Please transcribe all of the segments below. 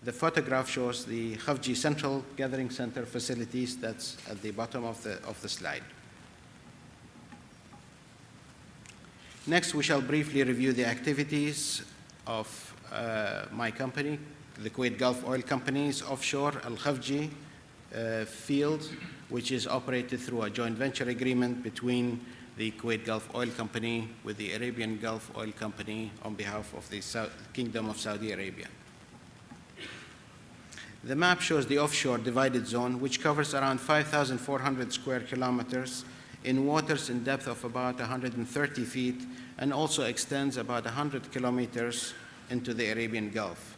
The photograph shows the Khafji Central Gathering Center facilities. That's at the bottom of the slide. Next, we shall briefly review the activities of my company, the Kuwait Gulf Oil Company's offshore Al-Khafji field, which is operated through a joint venture agreement between the Kuwait Gulf Oil Company with the Arabian Gulf Oil Company on behalf of the Kingdom of Saudi Arabia. The map shows the offshore divided zone, which covers around 5,400 square kilometers in waters in depth of about 130 feet and also extends about 100 kilometers into the Arabian Gulf.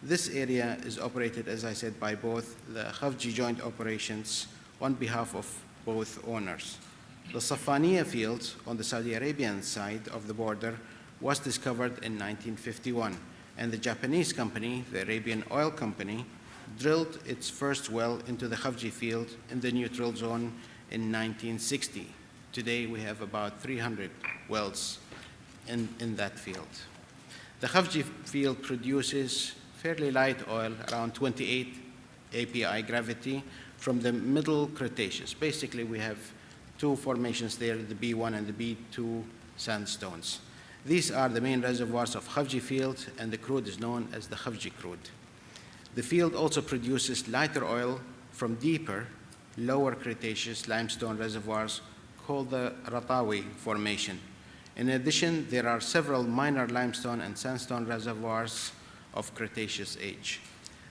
This area is operated, as I said, by both the Khafji joint operations on behalf of both owners. The Safaniya field on the Saudi Arabian side of the border was discovered in 1951, and the Japanese company, the Arabian Oil Company, drilled its first well into the Khafji field in the neutral zone in 1960. Today we have about 300 wells in that field. The Khafji field produces fairly light oil, around 28 API gravity, from the middle Cretaceous. Basically, we have two formations there, the B1 and the B2 sandstones. These are the main reservoirs of Khafji field, and the crude is known as the Khafji crude. The field also produces lighter oil from deeper, lower Cretaceous limestone reservoirs called the Ratawi Formation. In addition, there are several minor limestone and sandstone reservoirs of Cretaceous age.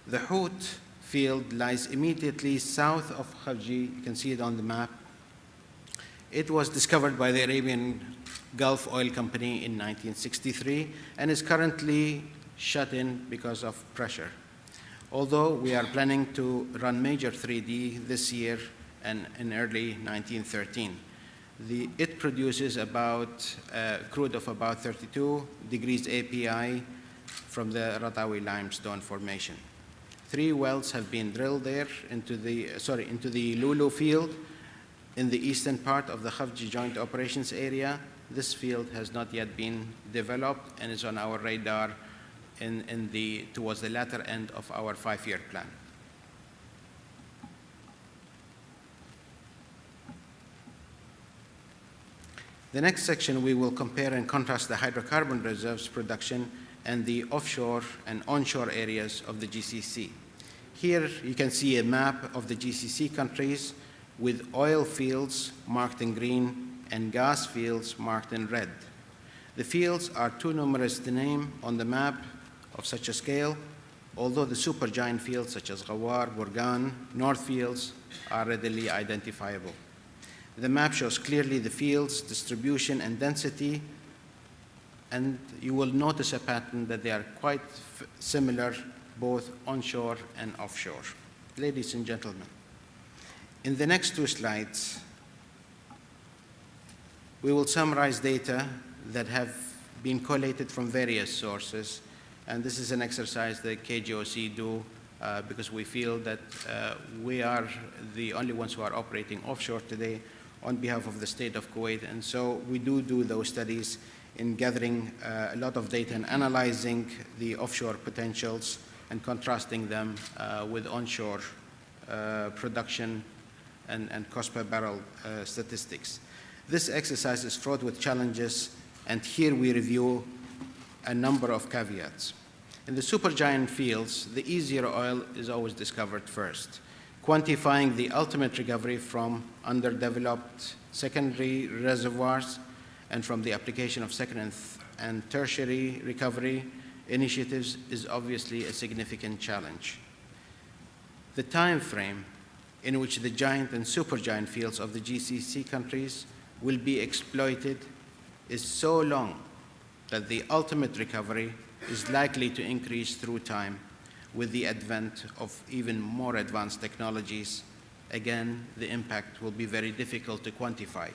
The Hout field lies immediately south of Khafji. You can see it on the map. It was discovered by the Arabian Gulf Oil Company in 1963 and is currently shut in because of pressure. Although we are planning to run major 3D this year and in early 1913. It produces about crude of about 32 degrees API from the Ratawi limestone formation. 3 wells have been drilled there into the Lulu field in the eastern part of the Khafji Joint Operations area. This field has not yet been developed and is on our radar towards the latter end of our 5-year plan. The next section, we will compare and contrast the hydrocarbon reserves production and the offshore and onshore areas of the GCC. Here you can see a map of the GCC countries with oil fields marked in green and gas fields marked in red. The fields are too numerous to name on the map of such a scale, although the supergiant fields such as Ghawar, Burgan, North fields are readily identifiable. The map shows clearly the fields, distribution, and density, and you will notice a pattern that they are quite similar both onshore and offshore. Ladies and gentlemen, in the next 2 slides, we will summarize data that have been collated from various sources, and this is an exercise that KGOC do because we feel that we are the only ones who are operating offshore today on behalf of the state of Kuwait, and so we do those studies in gathering a lot of data and analyzing the offshore potentials and contrasting them with onshore production and cost per barrel statistics. This exercise is fraught with challenges, and here we review a number of caveats. In the supergiant fields, the easier oil is always discovered first. Quantifying the ultimate recovery from underdeveloped secondary reservoirs and from the application of second and tertiary recovery initiatives is obviously a significant challenge. The time frame in which the giant and supergiant fields of the GCC countries will be exploited is so long that the ultimate recovery is likely to increase through time with the advent of even more advanced technologies. Again, the impact will be very difficult to quantify.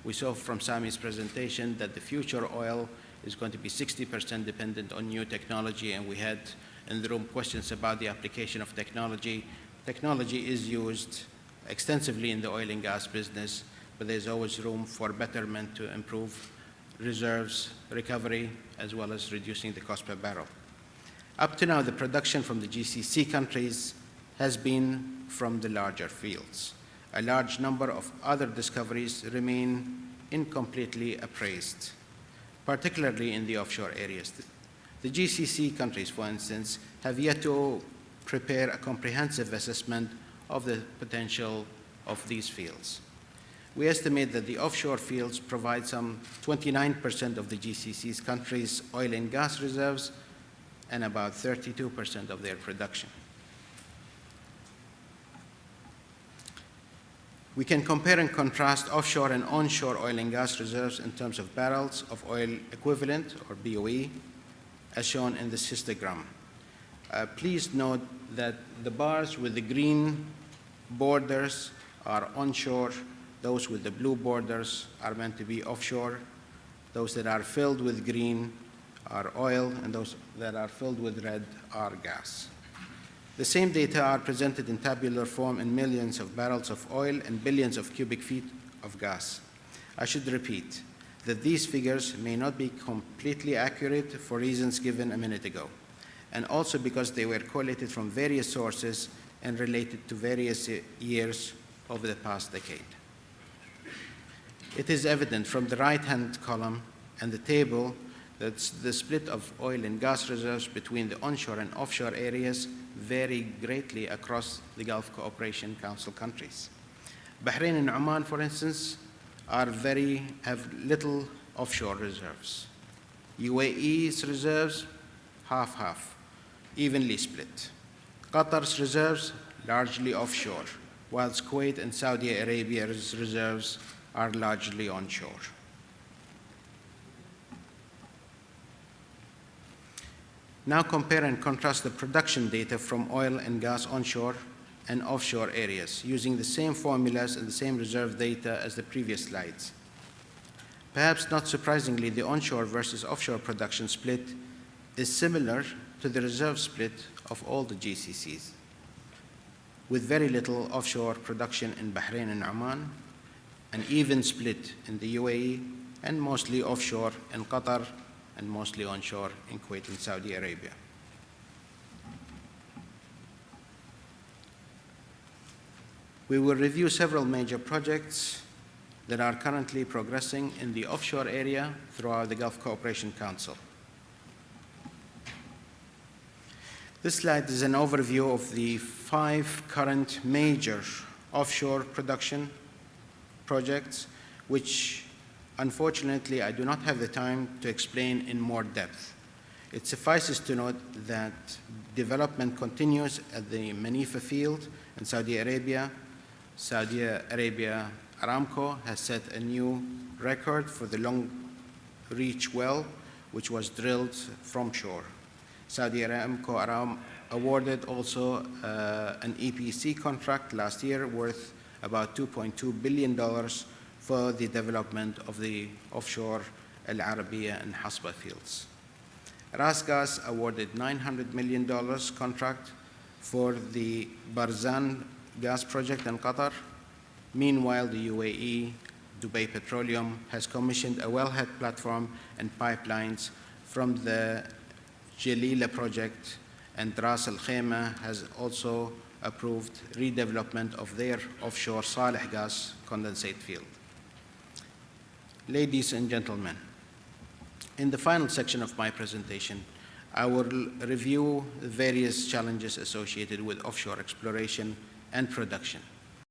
We saw from Sami's presentation that the future oil is going to be 60% dependent on new technology, and we had in the room questions about the application of technology. Technology is used extensively in the oil and gas business, but there's always room for betterment to improve reserves recovery as well as reducing the cost per barrel. Up to now, the production from the GCC countries has been from the larger fields. A large number of other discoveries remain incompletely appraised, particularly in the offshore areas. The GCC countries, for instance, have yet to prepare a comprehensive assessment of the potential of these fields. We estimate that the offshore fields provide some 29% of the GCC's countries' oil and gas reserves and about 32% of their production. We can compare and contrast offshore and onshore oil and gas reserves in terms of barrels of oil equivalent, or BOE, as shown in this histogram. Please note that the bars with the green borders are onshore. Those with the blue borders are meant to be offshore. Those that are filled with green are oil, and those that are filled with red are gas. The same data are presented in tabular form in millions of barrels of oil and billions of cubic feet of gas. I should repeat that these figures may not be completely accurate for reasons given a minute ago, and also because they were collated from various sources and related to various years over the past decade. It is evident from the right-hand column and the table that the split of oil and gas reserves between the onshore and offshore areas vary greatly across the Gulf Cooperation Council countries. Bahrain and Oman, for instance, have little offshore reserves. UAE's reserves, half-half, evenly split. Qatar's reserves, largely offshore, whilst Kuwait and Saudi Arabia's reserves are largely onshore. Now compare and contrast the production data from oil and gas onshore and offshore areas using the same formulas and the same reserve data as the previous slides. Perhaps not surprisingly, the onshore versus offshore production split is similar to the reserve split of all the GCCs, with very little offshore production in Bahrain and Oman, an even split in the UAE, and mostly offshore in Qatar, and mostly onshore in Kuwait and Saudi Arabia. We will review several major projects that are currently progressing in the offshore area throughout the Gulf Cooperation Council. This slide is an overview of the 5 current major offshore production projects, which unfortunately I do not have the time to explain in more depth. It suffices to note that development continues at the Manqaf field in Saudi Arabia. Saudi Arabia Aramco has set a new record for the long reach well, which was drilled from shore. Saudi Aramco awarded also an EPC contract last year worth about $2.2 billion for the development of the offshore Al Arabiya and Hasba fields. RasGas awarded $900 million contract for the Barzan gas project in Qatar. Meanwhile, the UAE, Dubai Petroleum, has commissioned a wellhead platform and pipelines from the Jalila project, and Ras Al Khaimah has also approved redevelopment of their offshore Saleh gas condensate field. Ladies and gentlemen, in the final section of my presentation, I will review the various challenges associated with offshore exploration and production.